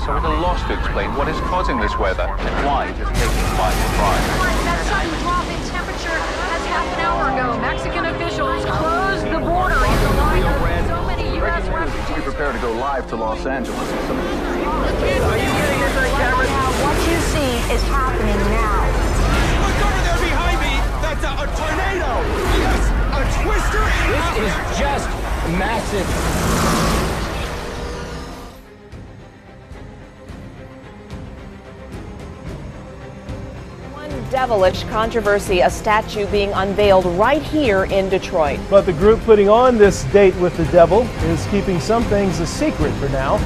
are at a loss to explain what is causing this weather and why it is taking them by surprise. That sudden drop in temperature as half an hour ago, Mexican officials closed the border in the light of so many U.S. refugees. We prepare to go live to Los Angeles. Are you getting this on camera? What you see is happening now. Look over there behind me! That's a tornado! Yes, a twister! This is just massive. Devilish controversy, a statue being unveiled right here in Detroit. But the group putting on this date with the devil is keeping some things a secret for now.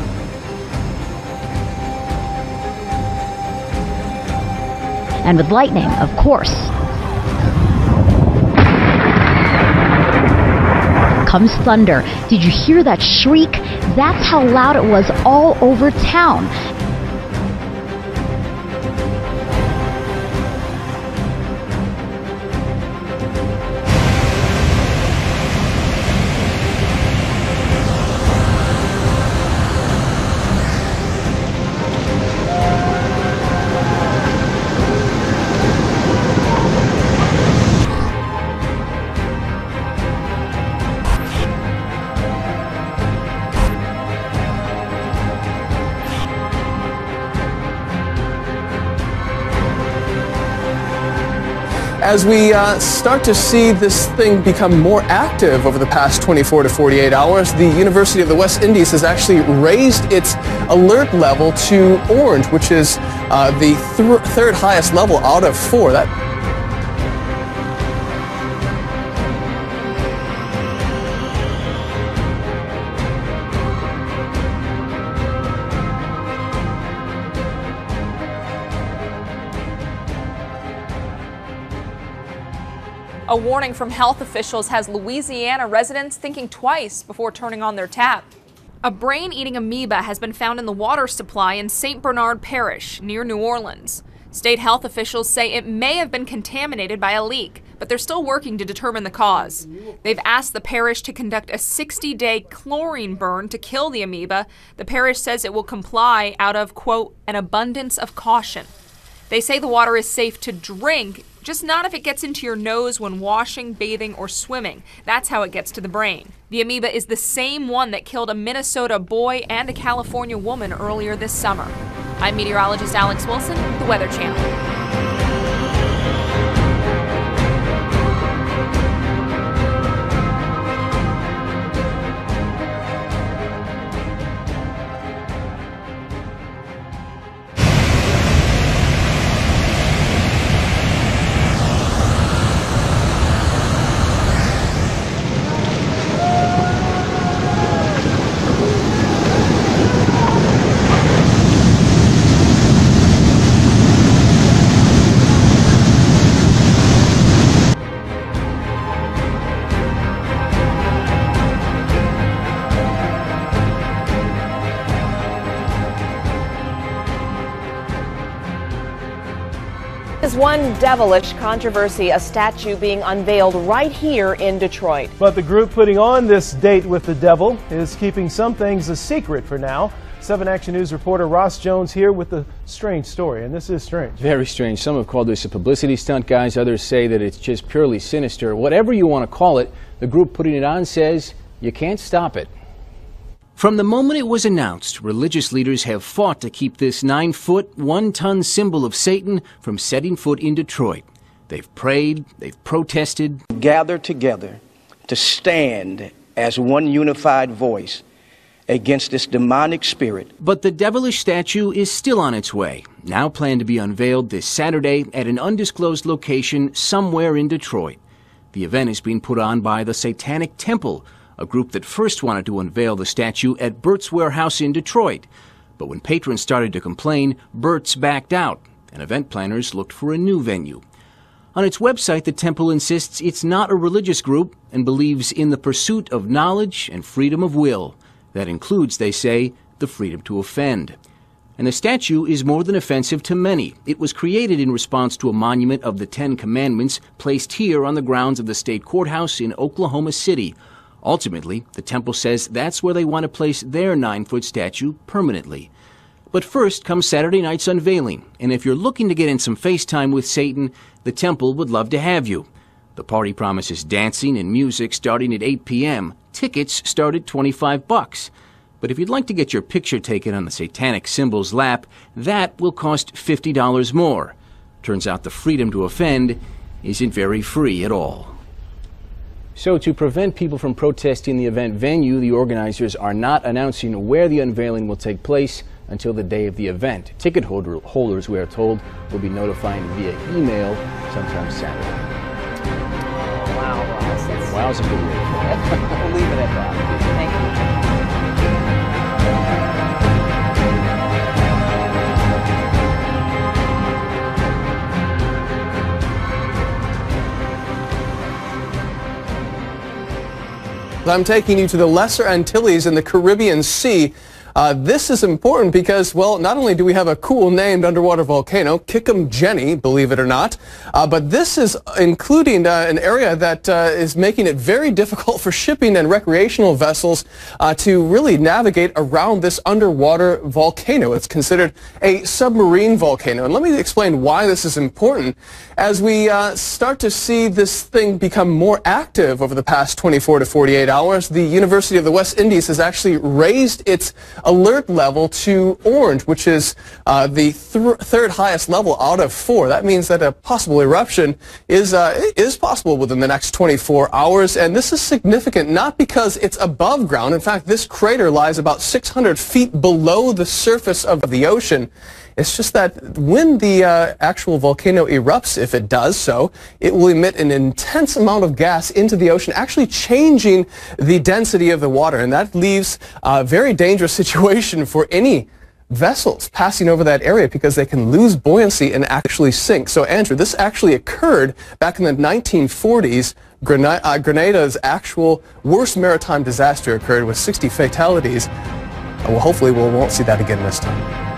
And with lightning, of course, comes thunder. Did you hear that shriek? That's how loud it was all over town. As we start to see this thing become more active over the past 24 to 48 hours, the University of the West Indies has actually raised its alert level to orange, which is the third highest level out of 4. A warning from health officials has Louisiana residents thinking twice before turning on their tap. A brain-eating amoeba has been found in the water supply in St. Bernard Parish, near New Orleans. State health officials say it may have been contaminated by a leak, but they're still working to determine the cause. They've asked the parish to conduct a 60-day chlorine burn to kill the amoeba. The parish says it will comply out of, quote, an abundance of caution. They say the water is safe to drink, just not if it gets into your nose when washing, bathing, or swimming. That's how it gets to the brain. The amoeba is the same one that killed a Minnesota boy and a California woman earlier this summer. I'm meteorologist Alex Wilson, the Weather Channel. Is one devilish controversy, a statue being unveiled right here in Detroit. But the group putting on this date with the devil is keeping some things a secret for now. 7 Action News reporter Ross Jones here with a strange story, and this is strange. Very strange. Some have called this a publicity stunt, guys. Others say that it's just purely sinister. Whatever you want to call it, the group putting it on says you can't stop it. From the moment it was announced, religious leaders have fought to keep this 9-foot, 1-ton symbol of Satan from setting foot in Detroit. They've prayed, they've protested. Gathered together to stand as one unified voice against this demonic spirit. But the devilish statue is still on its way, now planned to be unveiled this Saturday at an undisclosed location somewhere in Detroit. The event is being put on by the Satanic Temple, a group that first wanted to unveil the statue at Burt's Warehouse in Detroit. But when patrons started to complain, Burt's backed out, and event planners looked for a new venue. On its website, the temple insists it's not a religious group and believes in the pursuit of knowledge and freedom of will. That includes, they say, the freedom to offend. And the statue is more than offensive to many. It was created in response to a monument of the 10 Commandments placed here on the grounds of the state courthouse in Oklahoma City. Ultimately, the temple says that's where they want to place their 9-foot statue permanently. But first comes Saturday night's unveiling, and if you're looking to get in some FaceTime with Satan, the temple would love to have you. The party promises dancing and music starting at 8 p.m. Tickets start at $25. But if you'd like to get your picture taken on the satanic symbol's lap, that will cost $50 more. Turns out the freedom to offend isn't very free at all. So to prevent people from protesting the event venue, the organizers are not announcing where the unveiling will take place until the day of the event. Ticket holders, we are told, will be notified via email sometime Saturday. Wow, Wow's a good word. We'll leave it at that. Thank you. I'm taking you to the Lesser Antilles in the Caribbean Sea. This is important because, well, not only do we have a cool named underwater volcano, Kickham Jenny, believe it or not, but this is including an area that is making it very difficult for shipping and recreational vessels to really navigate around this underwater volcano. It's considered a submarine volcano. And let me explain why this is important. As we start to see this thing become more active over the past 24 to 48 hours, the University of the West Indies has actually raised its alert level to orange, which is the third highest level out of 4. That means that a possible eruption is possible within the next 24 hours. And this is significant not because it's above ground. In fact, this crater lies about 600 feet below the surface of the ocean. It's just that when the actual volcano erupts, if it does so, it will emit an intense amount of gas into the ocean, actually changing the density of the water. And that leaves a very dangerous situation for any vessels passing over that area because they can lose buoyancy and actually sink. So, Andrew, this actually occurred back in the 1940s. Grenada's actual worst maritime disaster occurred with 60 fatalities. Well, hopefully we won't see that again this time.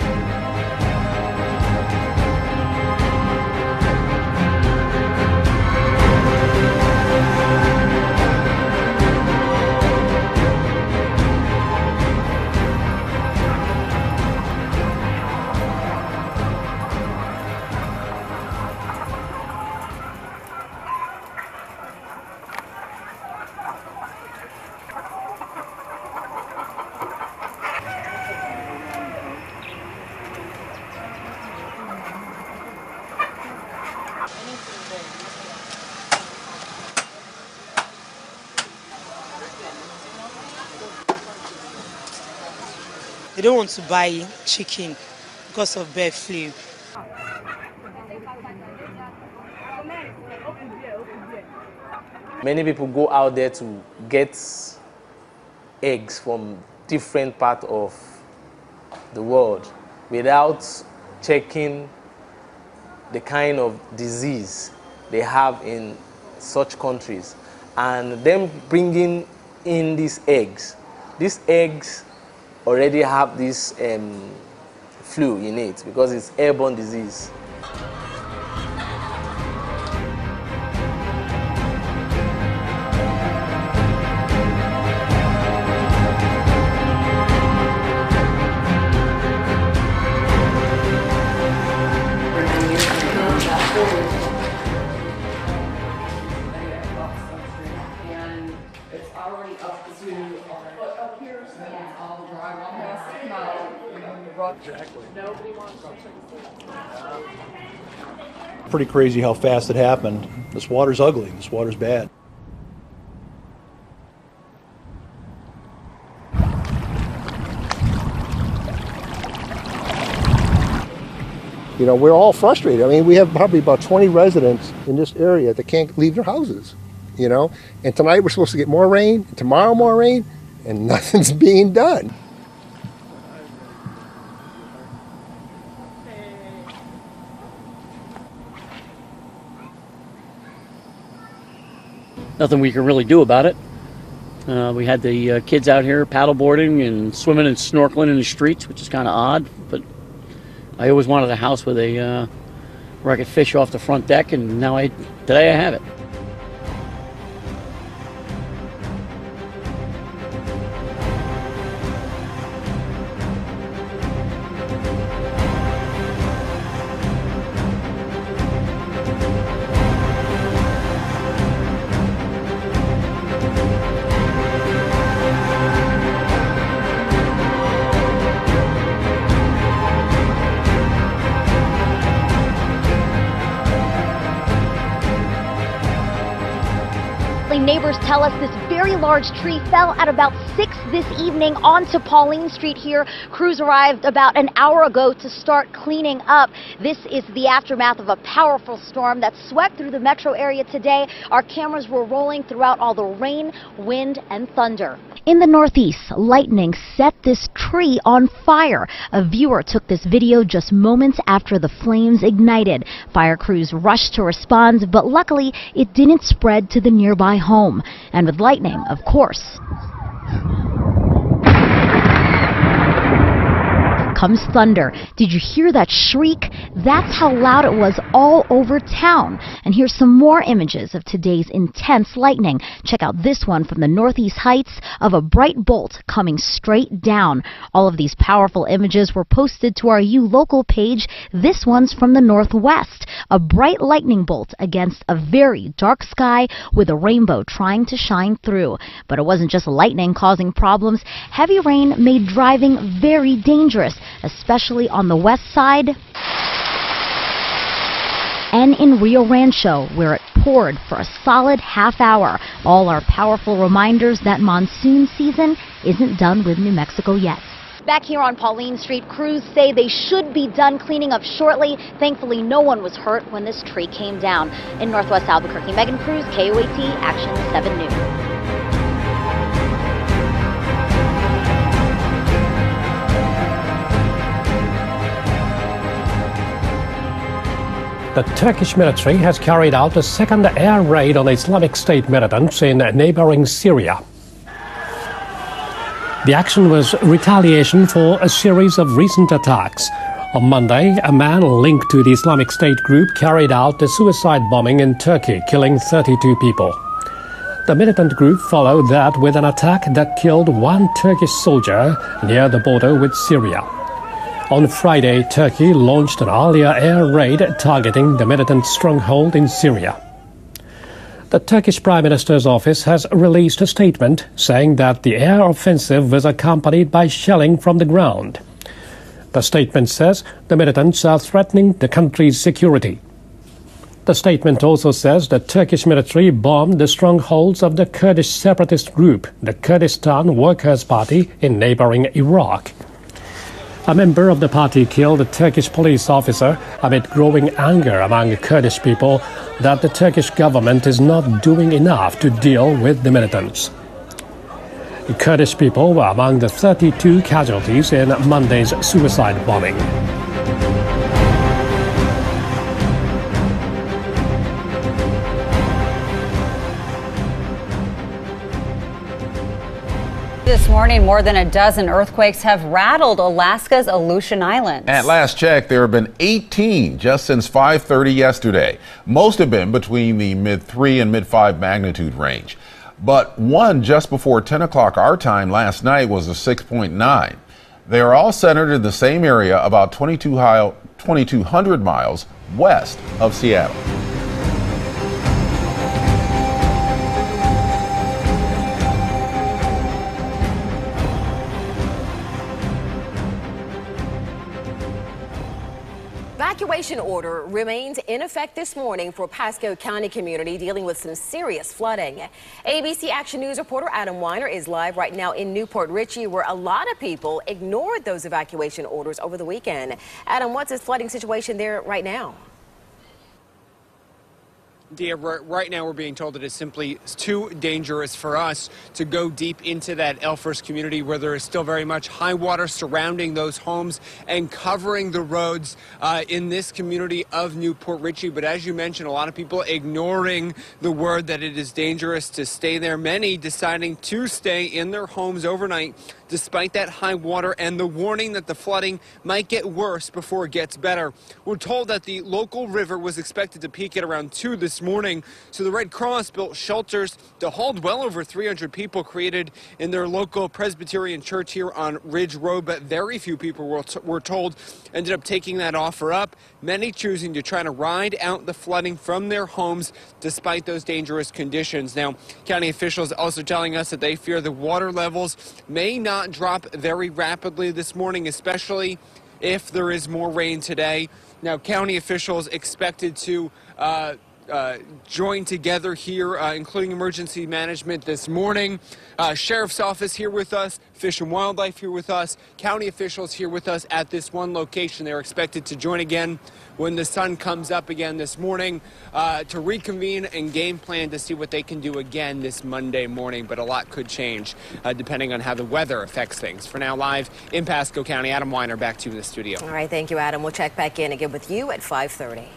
They don't want to buy chicken because of bird flu. Many people go out there to get eggs from different parts of the world without checking the kind of disease they have in such countries, and them bringing in these eggs already have this flu in it because it's airborne disease. Pretty crazy how fast it happened. This water's ugly. This water's bad. You know, we're all frustrated. I mean, we have probably about 20 residents in this area that can't leave their houses, you know. And tonight we're supposed to get more rain, and tomorrow more rain, and nothing's being done. Nothing we can really do about it. We had the kids out here paddleboarding and swimming and snorkeling in the streets, which is kind of odd, but I always wanted a house with a where I could fish off the front deck, and now today I have it. Apparently, neighbors tell us this very large tree fell at about 6 this evening onto Pauline Street here. Crews arrived about an hour ago to start cleaning up. This is the aftermath of a powerful storm that swept through the metro area today. Our cameras were rolling throughout all the rain, wind, and thunder. In the Northeast, lightning set this tree on fire. A viewer took this video just moments after the flames ignited. Fire crews rushed to respond, but luckily it didn't spread to the nearby home. And with lightning, of course, comes thunder. Did you hear that shriek? That's how loud it was all over town. And here's some more images of today's intense lightning. Check out this one from the Northeast Heights of a bright bolt coming straight down. All of these powerful images were posted to our YouLocal page. This one's from the Northwest. A bright lightning bolt against a very dark sky with a rainbow trying to shine through. But it wasn't just lightning causing problems. Heavy rain made driving very dangerous, especially on the west side and in Rio Rancho, where it poured for a solid half hour. All are powerful reminders that monsoon season isn't done with New Mexico yet. Back here on Pauline Street, crews say they should be done cleaning up shortly. Thankfully, no one was hurt when this tree came down. In Northwest Albuquerque, Megan Cruz, KOAT, Action 7 News. The Turkish military has carried out a second air raid on Islamic State militants in neighboring Syria. The action was retaliation for a series of recent attacks. On Monday, a man linked to the Islamic State group carried out a suicide bombing in Turkey, killing 32 people. The militant group followed that with an attack that killed one Turkish soldier near the border with Syria. On Friday, Turkey launched an earlier air raid targeting the militant stronghold in Syria. The Turkish Prime Minister's office has released a statement saying that the air offensive was accompanied by shelling from the ground. The statement says the militants are threatening the country's security. The statement also says the Turkish military bombed the strongholds of the Kurdish separatist group, the Kurdistan Workers' Party, in neighboring Iraq. A member of the party killed a Turkish police officer amid growing anger among Kurdish people that the Turkish government is not doing enough to deal with the militants. The Kurdish people were among the 32 casualties in Monday's suicide bombing. This morning, more than a dozen earthquakes have rattled Alaska's Aleutian Islands. At last check, there have been 18 just since 5:30 yesterday. Most have been between the mid-3 and mid-5 magnitude range. But one just before 10 o'clock our time last night was a 6.9. They are all centered in the same area about 2,200 miles west of Seattle. Evacuation order remains in effect this morning for Pasco County community dealing with some serious flooding. ABC Action News reporter Adam Weiner is live right now in Newport Richey, where a lot of people ignored those evacuation orders over the weekend. Adam, what's the flooding situation there right now? Dia, right now we're being told that it's simply too dangerous for us to go deep into that Elfers community where there is still very much high water surrounding those homes and covering the roads in this community of Newport Richey. But as you mentioned, a lot of people ignoring the word that it is dangerous to stay there. Many deciding to stay in their homes overnight despite that high water and the warning that the flooding might get worse before it gets better. We're told that the local river was expected to peak at around 2 this morning, so the Red Cross built shelters to hold well over 300 people created in their local Presbyterian church here on Ridge Road, but very few people were told ended up taking that offer up, many choosing to try to ride out the flooding from their homes despite those dangerous conditions. Now, county officials also telling us that they fear the water levels may not drop very rapidly this morning, especially if there is more rain today. Now, county officials expected to joined together here, including emergency management this morning. Sheriff's office here with us, Fish and Wildlife here with us, county officials here with us at this one location. They're expected to join again when the sun comes up again this morning to reconvene and game plan to see what they can do again this Monday morning. But a lot could change depending on how the weather affects things. For now, live in Pasco County, Adam Weiner, back to you in the studio. All right, thank you, Adam. We'll check back in again with you at 5:30.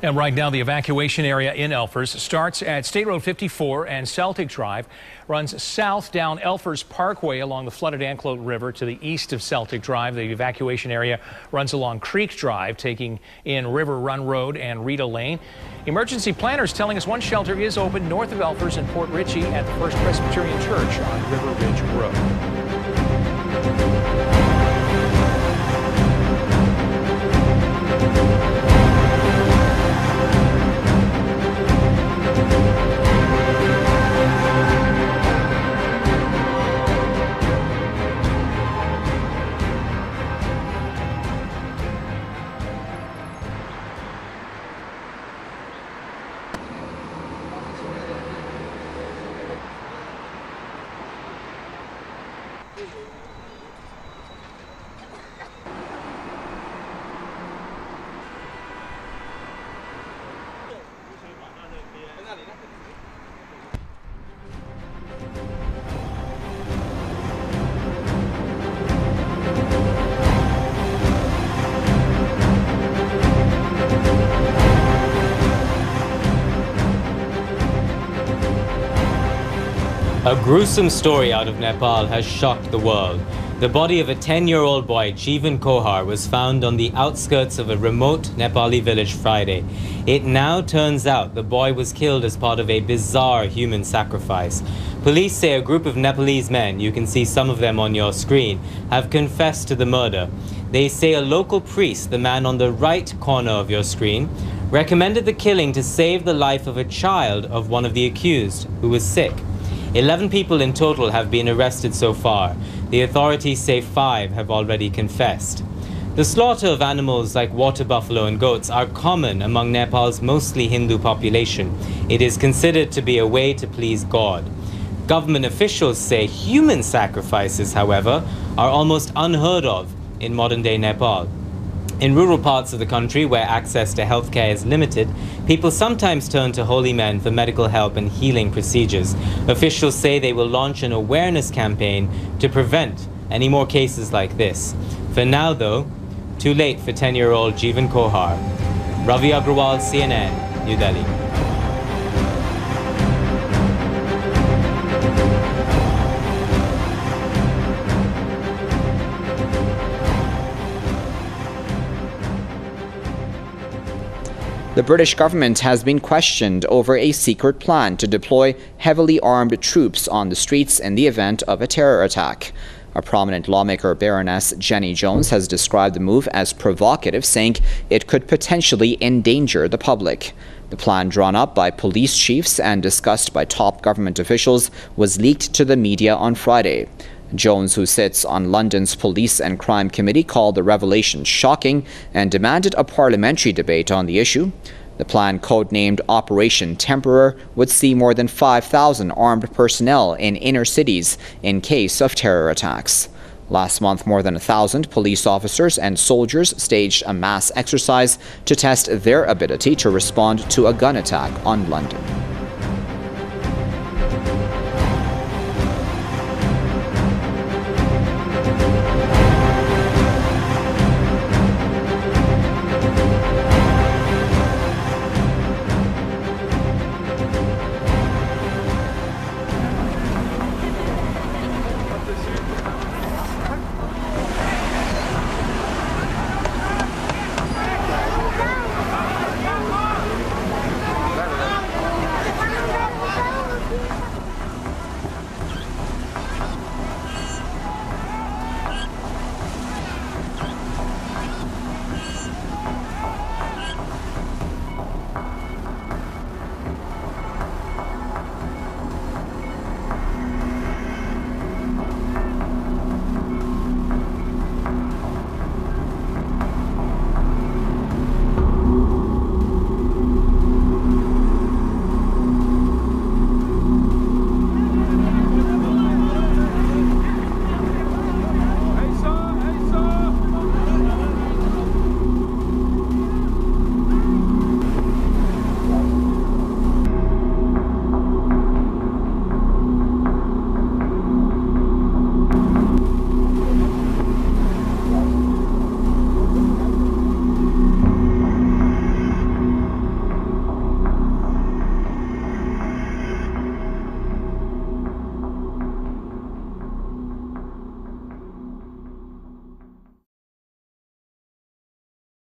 And right now, the evacuation area in Elfers starts at State Road 54 and Celtic Drive, runs south down Elfers Parkway along the flooded Anclote River to the east of Celtic Drive. The evacuation area runs along Creek Drive, taking in River Run Road and Rita Lane. Emergency planners telling us one shelter is open north of Elfers in Port Richey at the First Presbyterian Church on River Ridge Road. A gruesome story out of Nepal has shocked the world. The body of a 10-year-old boy, Jeevan Kohar, was found on the outskirts of a remote Nepali village Friday. It now turns out the boy was killed as part of a bizarre human sacrifice. Police say a group of Nepalese men, you can see some of them on your screen, have confessed to the murder. They say a local priest, the man on the right corner of your screen, recommended the killing to save the life of a child of one of the accused, who was sick. 11 people in total have been arrested so far. The authorities say 5 have already confessed. The slaughter of animals like water buffalo and goats are common among Nepal's mostly Hindu population. It is considered to be a way to please God. Government officials say human sacrifices, however, are almost unheard of in modern-day Nepal. In rural parts of the country where access to healthcare is limited, people sometimes turn to holy men for medical help and healing procedures. Officials say they will launch an awareness campaign to prevent any more cases like this. For now, though, too late for 10-year-old Jeevan Kohar. Ravi Agrawal, CNN, New Delhi. The British government has been questioned over a secret plan to deploy heavily armed troops on the streets in the event of a terror attack. A prominent lawmaker, Baroness Jenny Jones, has described the move as provocative, saying it could potentially endanger the public. The plan, drawn up by police chiefs and discussed by top government officials, was leaked to the media on Friday. Jones, who sits on London's Police and Crime Committee, called the revelation shocking and demanded a parliamentary debate on the issue. The plan, codenamed Operation Temperer, would see more than 5,000 armed personnel in inner cities in case of terror attacks. Last month, more than 1,000 police officers and soldiers staged a mass exercise to test their ability to respond to a gun attack on London.